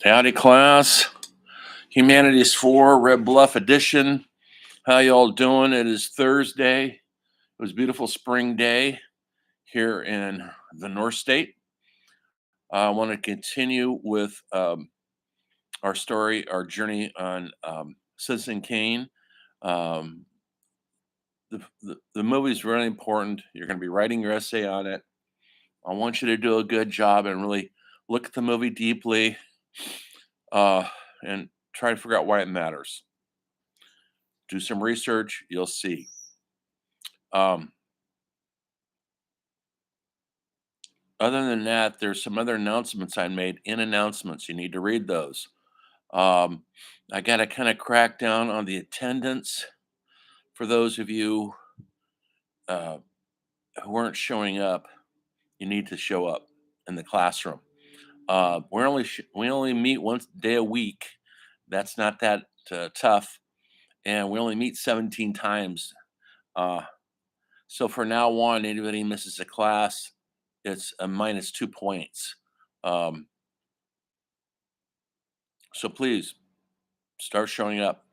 Howdy, class. Humanities 4, Red Bluff edition. How y'all doing? It is Thursday. It was a beautiful spring day here in the North State. I want to continue with our story, our journey on Citizen Kane. Um, the movie is really important. You're going to be writing your essay on it. I want you to do a good job and really look at the movie deeply uh, and try to figure out why it matters. Do some research, you'll see. Um, Other than that, there's some other announcements I made in announcements. You need to read those. Um, I got to kind of crack down on the attendance for those of you uh, who weren't showing up. You need to show up in the classroom. We only meet once day a week. That's not that tough, and we only meet 17 times. Uh, so for now on, anybody misses a class, it's a minus 2 points. Um, so please start showing up.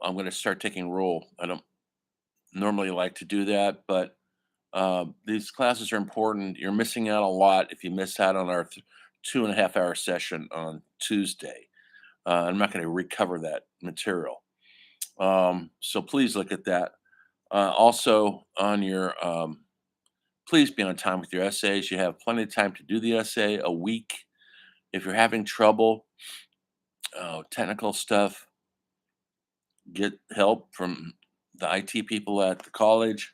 I'm going to start taking roll. I don't normally like to do that, but these classes are important. You're missing out a lot if you miss out on our 2.5 hour session on Tuesday. I'm not going to recover that material. So please look at that. Also, on your please be on time with your essays. You have plenty of time to do the essay a week. If you're having trouble, technical stuff, get help from the IT people at the college.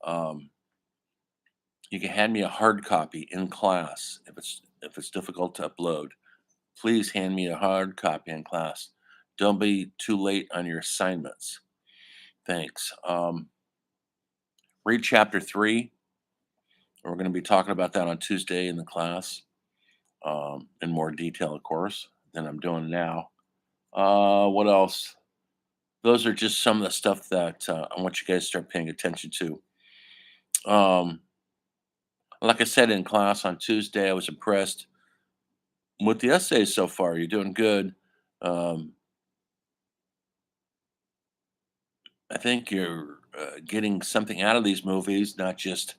Um, you can hand me a hard copy in class if it's difficult to upload. Please hand me a hard copy in class. Don't be too late on your assignments. Thanks. Read chapter 3. We're going to be talking about that on Tuesday in the class in more detail, of course, than I'm doing now. What else? Those are just some of the stuff that I want you guys to start paying attention to. Um, like I said in class on Tuesday, I was impressed with the essays so far. You're doing good. Um, I think you're getting something out of these movies, not just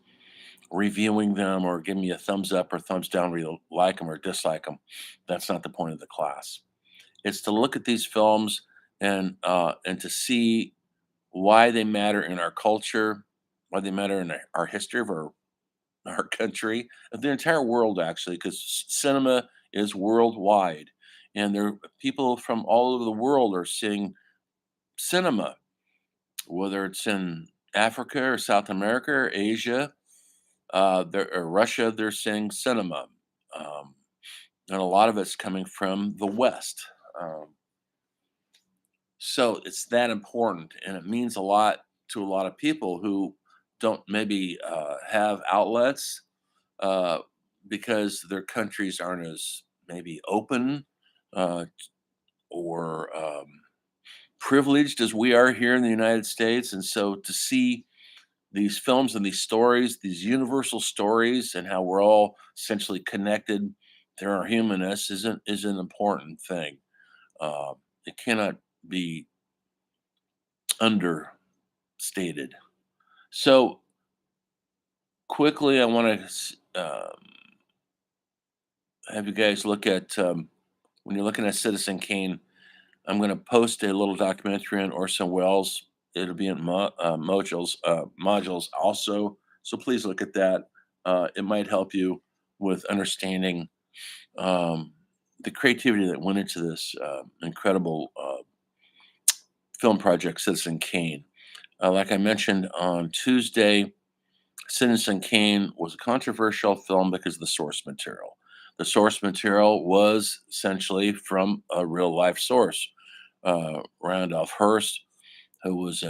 reviewing them or giving me a thumbs up or thumbs down whether you like them or dislike them. That's not the point of the class. It's to look at these films and to see why they matter in our culture, why they matter in our history of our country, of the entire world, actually, because cinema is worldwide, and there people from all over the world are seeing cinema, whether it's in Africa or South America or Asia, or Russia. They're seeing cinema, um, and a lot of it's coming from the West. Um, So it's that important, and it means a lot to a lot of people who don't maybe have outlets uh, because their countries aren't as maybe open uh, or privileged as we are here in the United States. And so to see these films and these stories, these universal stories, and how we're all essentially connected through our humanness is an important thing. Uh, it cannot be understated. So quickly, I want to have you guys look at when you're looking at Citizen Kane. I'm going to post a little documentary on Orson Welles. It'll be in modules also. So please look at that. It might help you with understanding um, the creativity that went into this incredible film project, Citizen Kane. Like I mentioned on Tuesday, Citizen Kane was a controversial film because of the source material. The source material was essentially from a real life source. Randolph Hearst, who was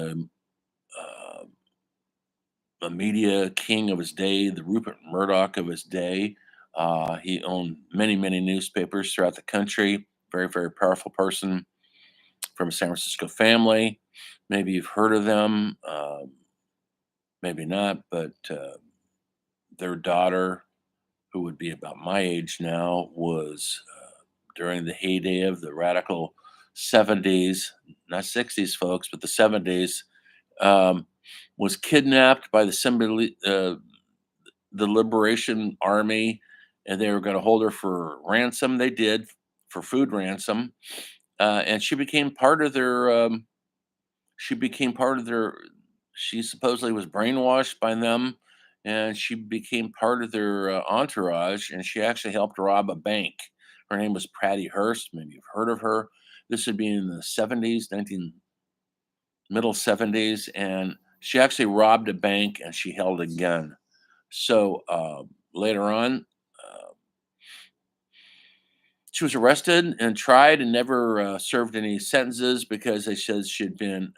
uh, a media king of his day, the Rupert Murdoch of his day. He owned many, many newspapers throughout the country. Very, very powerful person from a San Francisco family. Maybe you've heard of them, maybe not, but their daughter, who would be about my age now, was during the heyday of the radical 70s, not 60s, folks, but the 70s, um, was kidnapped by the Liberation Army, and they were going to hold her for ransom. They did, for food ransom, and she became part of their. She became part of their. She supposedly was brainwashed by them, and she became part of their entourage. And she actually helped rob a bank. Her name was Patty Hearst. Maybe you've heard of her. This would be in the 70s, 19 middle 70s, and she actually robbed a bank and she held a gun. So later on, uh, she was arrested and tried and never served any sentences because they said she'd been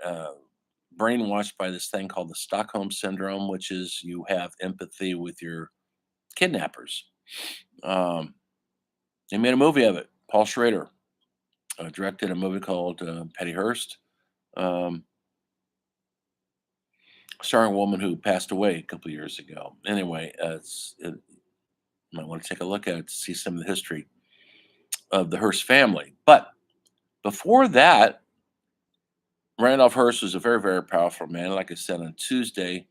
brainwashed by this thing called the Stockholm syndrome, which is you have empathy with your kidnappers. Um, they made a movie of it. Paul Schrader directed a movie called Patty Hearst, um, starring a woman who passed away a couple of years ago. Anyway, you might want to take a look at it to see some of the history of the Hearst family. But before that, Randolph Hearst was a very, very powerful man, like I said on Tuesday.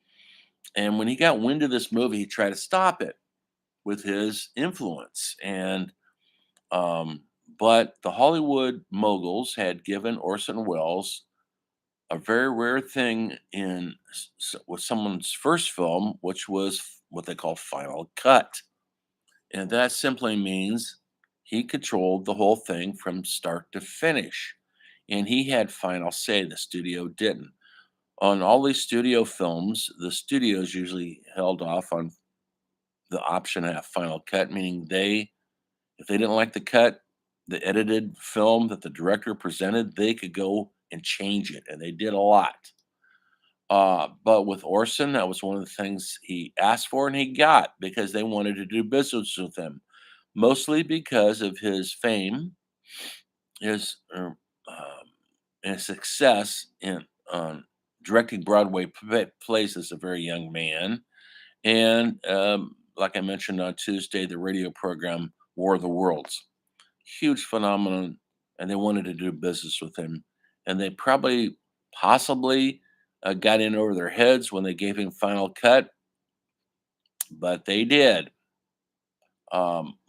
And when he got wind of this movie, he tried to stop it with his influence. And um, but the Hollywood moguls had given Orson Welles a very rare thing with someone's first film, which was what they call final cut. And that simply means he controlled the whole thing from start to finish. And he had final say, the studio didn't. On all these studio films, the studios usually held off on the option to have final cut, meaning if they didn't like the cut, the edited film that the director presented, they could go and change it. And they did a lot. But with Orson, that was one of the things he asked for and he got because they wanted to do business with him, mostly because of his fame, and his success in directing Broadway plays as a very young man. And like I mentioned on Tuesday, the radio program War of the Worlds, huge phenomenon, and they wanted to do business with him, and they possibly got in over their heads when they gave him final cut, but they did.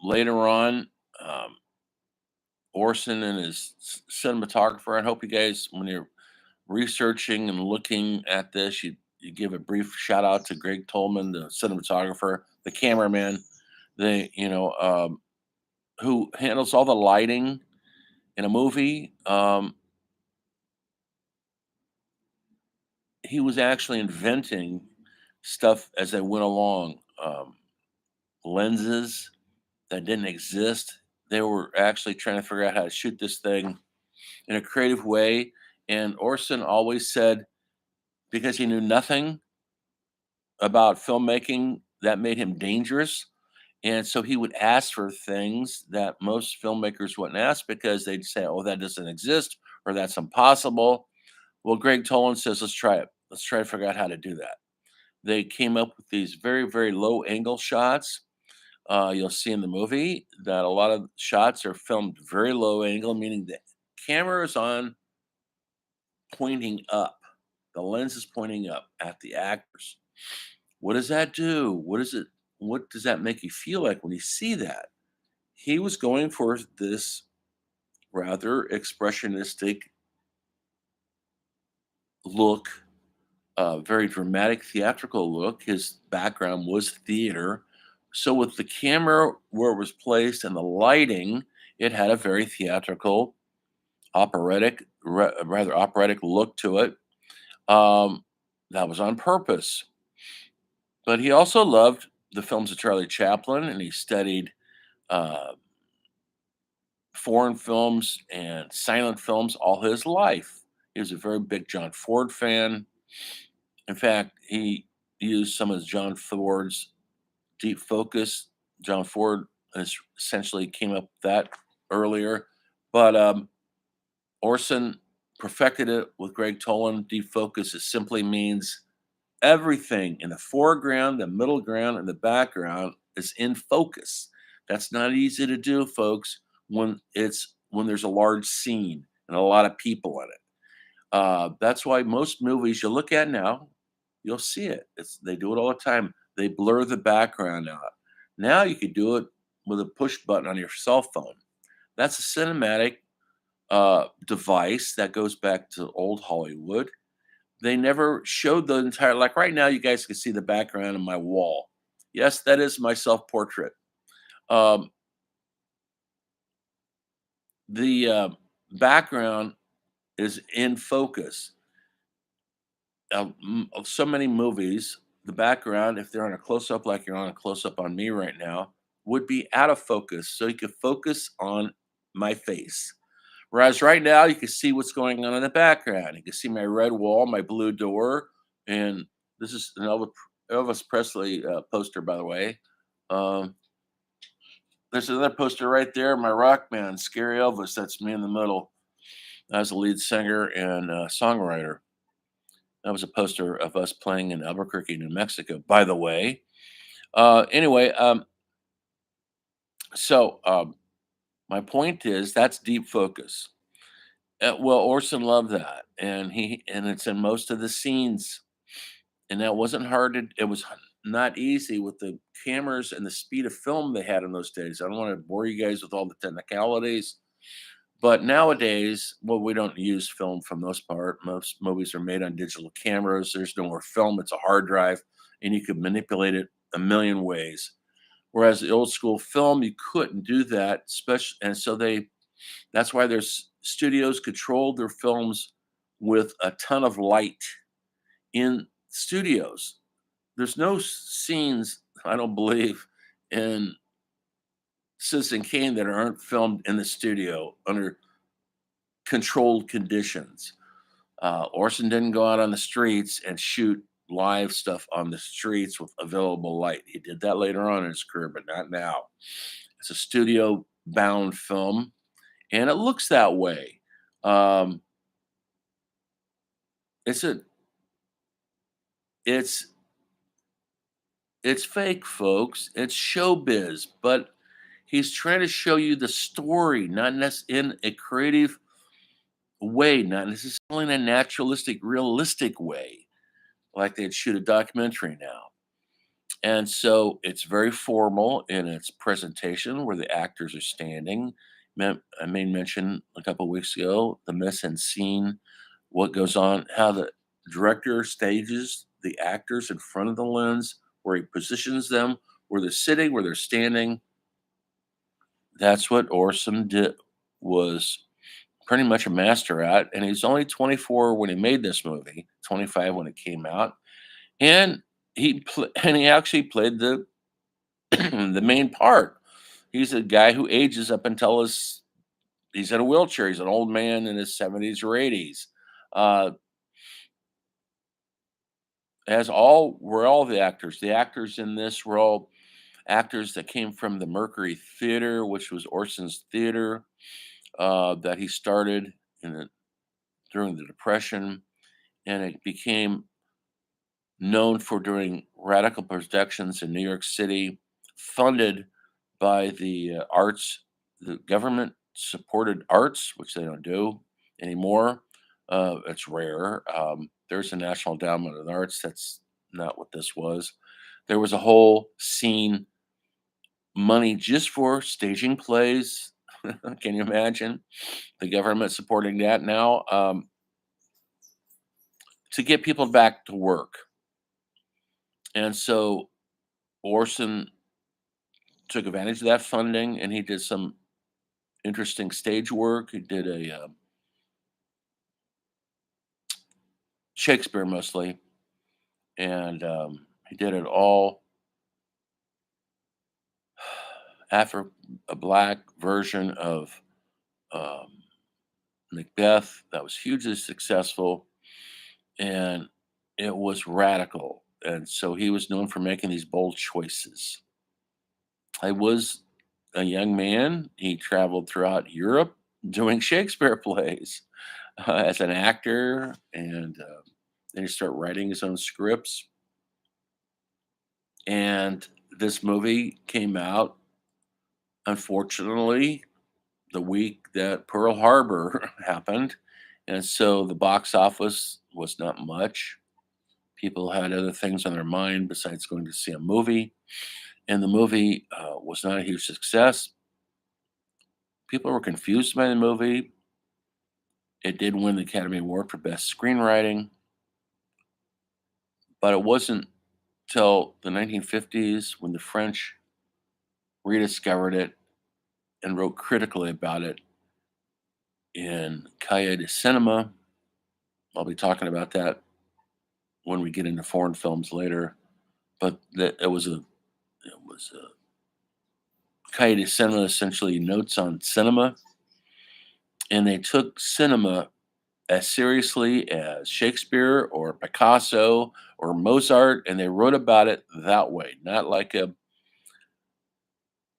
Later on, um, Orson and his cinematographer. I hope you guys, when you're researching and looking at this, you give a brief shout out to Greg Tolman, the cinematographer, the cameraman, the who handles all the lighting in a movie. He was actually inventing stuff as they went along. Lenses that didn't exist. They were actually trying to figure out how to shoot this thing in a creative way. And Orson always said, because he knew nothing about filmmaking, that made him dangerous. And so he would ask for things that most filmmakers wouldn't ask because they'd say, oh, that doesn't exist or that's impossible. Well, Greg Tolan says, let's try it. Let's try to figure out how to do that. They came up with these very, very low angle shots. You'll see in the movie that a lot of shots are filmed very low angle, meaning the camera is on pointing up. The lens is pointing up at the actors. What does that do? What does that make you feel like when you see that? He was going for this rather expressionistic look, very dramatic theatrical look. His background was theater. So, with the camera where it was placed and the lighting, it had a very theatrical, rather operatic look to it. Um, that was on purpose. But he also loved the films of Charlie Chaplin and he studied uh, foreign films and silent films all his life. He was a very big John Ford fan. In fact, he used some of John Ford's deep focus. John Ford essentially came up with that earlier, but Orson perfected it with Greg Tolan. Deep focus it simply means everything in the foreground, the middle ground, and the background is in focus. That's not easy to do, folks. when there's a large scene and a lot of people in it. That's why most movies you look at now, you'll see it. They do it all the time. They blur the background out. Now you could do it with a push button on your cell phone. That's a cinematic device that goes back to old Hollywood. They never showed the entire, like right now, you guys can see the background of my wall. Yes, that is my self portrait. Um, the background is in focus. Of so many movies, the background, if they're on a close up, like you're on a close up on me right now, would be out of focus. So you could focus on my face. Whereas right now, you can see what's going on in the background. You can see my red wall, my blue door, and this is an Elvis Presley poster, by the way. Um, there's another poster right there, my rock band, Scary Elvis. That's me in the middle as a lead singer and songwriter. That was a poster of us playing in Albuquerque, New Mexico, by the way. Anyway, so my point is that's deep focus. Well, Orson loved that, and it's in most of the scenes, and that wasn't hard to. It was not easy with the cameras and the speed of film they had in those days. I don't want to bore you guys with all the technicalities, but nowadays, well, we don't use film for the most part. Most movies are made on digital cameras. There's no more film. It's a hard drive, and you could manipulate it a million ways. Whereas the old school film, you couldn't do that, especially, and so that's why there's studios controlled their films with a ton of light in studios. There's no scenes, I don't believe, in Citizen Kane that aren't filmed in the studio under controlled conditions. Orson didn't go out on the streets and shoot live stuff on the streets with available light. He did that later on in his career, but not now. It's a studio bound film, and it looks that way. Um, it's a it's it's fake, folks. It's showbiz, but he's trying to show you the story, not in a creative way, not necessarily in a naturalistic, realistic way, like they'd shoot a documentary now. And so it's very formal in its presentation where the actors are standing. I made mention a couple of weeks ago the mise en scene, what goes on, how the director stages the actors in front of the lens, where he positions them, where they're sitting, where they're standing. That's what Orson did, was pretty much a master at. And he's only 24 when he made this movie, 25 when it came out, and and he actually played the the main part. He's a guy who ages up until he's in a wheelchair. He's an old man in his 70s or 80s. Uh, as all were all the actors. The actors in this were all actors that came from the Mercury Theater, which was Orson's theater that he started during the Depression, and it became known for doing radical productions in New York City, funded by the government supported arts, which they don't do anymore. It's rare. There's a National Endowment of the Arts. That's not what this was. There was a whole scene, money just for staging plays. Can you imagine the government supporting that now, to get people back to work? And so Orson took advantage of that funding, and he did some interesting stage work. He did a Shakespeare mostly, and he did it all after a black version of um, Macbeth that was hugely successful, and it was radical. And so he was known for making these bold choices. I was a young man. He traveled throughout Europe doing Shakespeare plays as an actor, and then he started writing his own scripts. And this movie came out, unfortunately. the week that Pearl Harbor happened. And so the box office was not much. People had other things on their mind besides going to see a movie. And the movie was not a huge success. People were confused by the movie. It did win the Academy Award for Best Screenwriting, but it wasn't till the 1950s when the French rediscovered it and wrote critically about it in Cahiers de Cinema. I'll be talking about that when we get into foreign films later. But it was a Cahiers de Cinema, essentially notes on cinema, and they took cinema as seriously as Shakespeare or Picasso or Mozart, and they wrote about it that way, not like a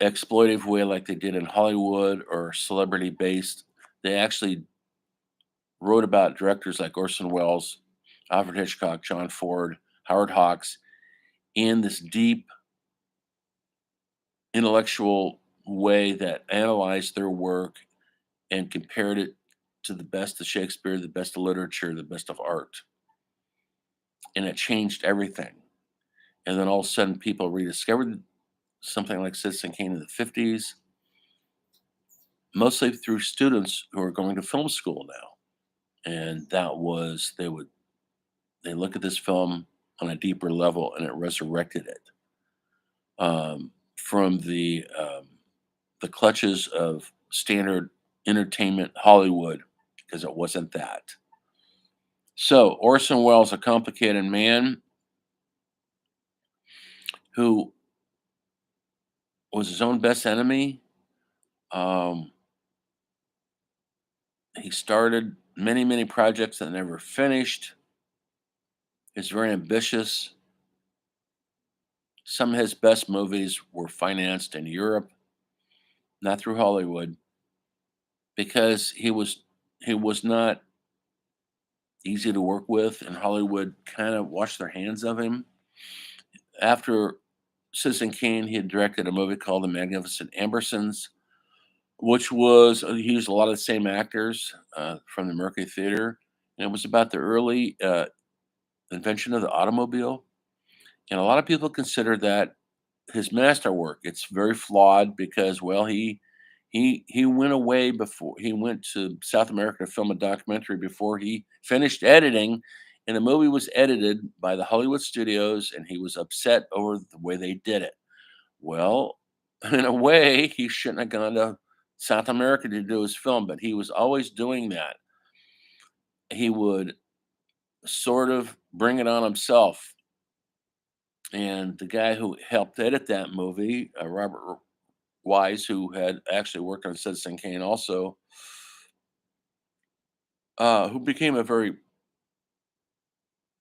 exploitive way like they did in Hollywood or celebrity based. They actually wrote about directors like Orson Welles, Alfred Hitchcock, John Ford, Howard Hawks in this deep intellectual way that analyzed their work and compared it to the best of Shakespeare, the best of literature, the best of art. And it changed everything. And then all of a sudden, people rediscovered something like Citizen Kane in the 50s, mostly through students who are going to film school now. And that was, they look at this film on a deeper level and it resurrected it from the clutches of standard entertainment Hollywood, because it wasn't that. So Orson Welles, a complicated man who was his own best enemy. Um, he started many, many projects that never finished. He's very ambitious. Some of his best movies were financed in Europe, not through Hollywood, because he was not easy to work with, and Hollywood kind of washed their hands of him. After Citizen Kane, he had directed a movie called The Magnificent Ambersons, which was he used a lot of the same actors from the Mercury Theater, and it was about the early invention of the automobile. And a lot of people consider that his masterwork. It's very flawed because, well, he went away before he went to South America to film a documentary before he finished editing, and the movie was edited by the Hollywood studios, and he was upset over the way they did it. Well, in a way, he shouldn't have gone to South America to do his film, but he was always doing that. He would sort of bring it on himself. And the guy who helped edit that movie, Robert Wise, who had actually worked on Citizen Kane also, who became a very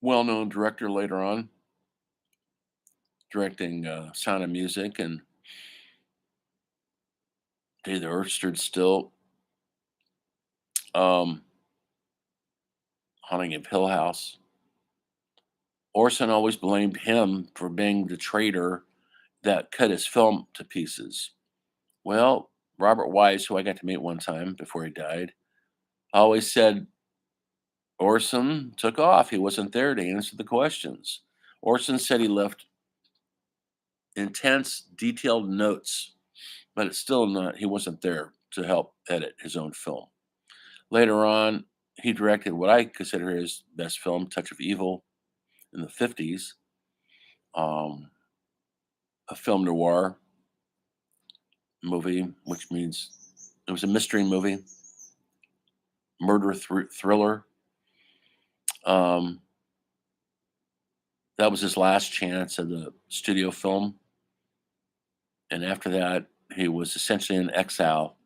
well-known director later on, directing Sound of Music and Day the Earth Stood Still, um, Haunting of Hill House. Orson always blamed him for being the traitor that cut his film to pieces. Well, Robert Wise, who I got to meet one time before he died, always said Orson took off. He wasn't there to answer the questions. Orson said he left intense, detailed notes, but it's still not, he wasn't there to help edit his own film. Later on, he directed what I consider his best film, Touch of Evil, in the 50s, um, a film noir movie, which means it was a mystery movie, murder thriller. Um, that was his last chance at the studio film. And after that, he was essentially in exile,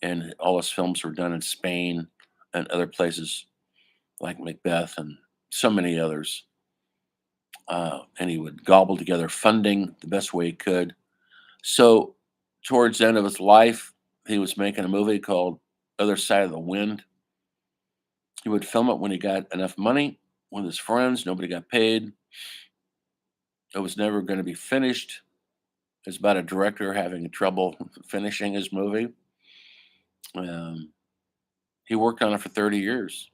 and all his films were done in Spain and other places like Macbeth and so many others. And he would gobble together funding the best way he could. So, towards the end of his life, he was making a movie called Other Side of the Wind. He would film it when he got enough money with his friends. Nobody got paid. It was never going to be finished. It's about a director having trouble finishing his movie. Um, he worked on it for 30 years,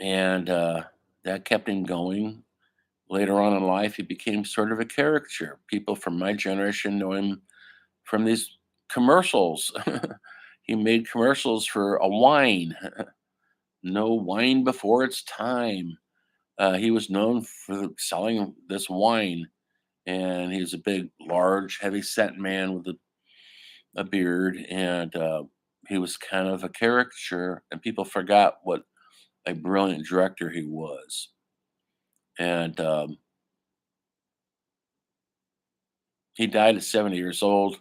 and that kept him going. Later on in life, he became sort of a caricature. People from my generation know him from these commercials. He made commercials for a wine, no wine before its time. He was known for selling this wine, and he was a big, large, heavy-set man with a beard, and he was kind of a caricature, and people forgot what a brilliant director he was. And he died at 70 years old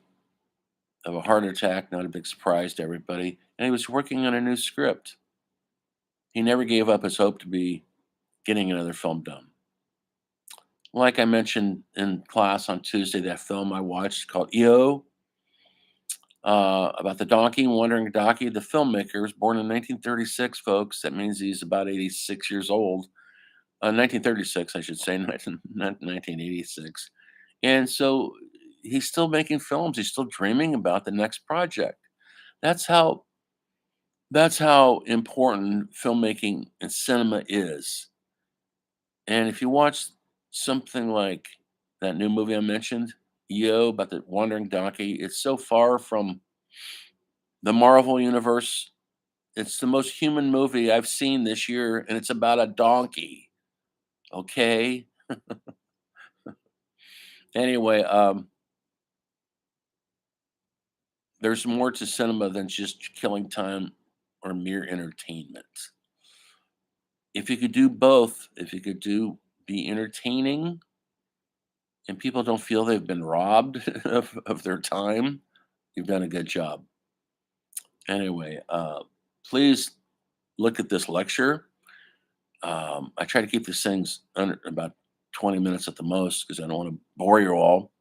of a heart attack, not a big surprise to everybody. And he was working on a new script. He never gave up his hope to be getting another film done. Like I mentioned in class on Tuesday, that film I watched called EO, about the donkey, wandering donkey. The filmmaker was born in 1936, folks. That means he's about 86 years old. 1936, I should say, not 1986. And so he's still making films. He's still dreaming about the next project. That's how that's how important filmmaking and cinema is. And if you watch something like that new movie I mentioned, Yo, about the wandering donkey, it's so far from the Marvel universe. It's the most human movie I've seen this year, and it's about a donkey. Okay. Anyway, there's more to cinema than just killing time or mere entertainment. If you could do both, if you could do be entertaining and people don't feel they've been robbed of their time, you've done a good job. Anyway, please look at this lecture. I try to keep these things under about 20 minutes at the most because I don't want to bore you all.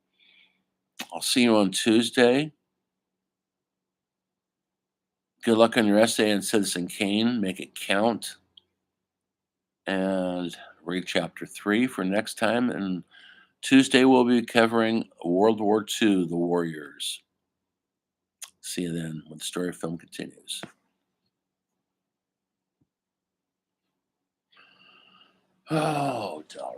I'll see you on Tuesday. Good luck on your essay on Citizen Kane. Make it count. And read chapter 3 for next time. And Tuesday, we'll be covering World War II, The Warriors. See you then when the story film continues. Oh,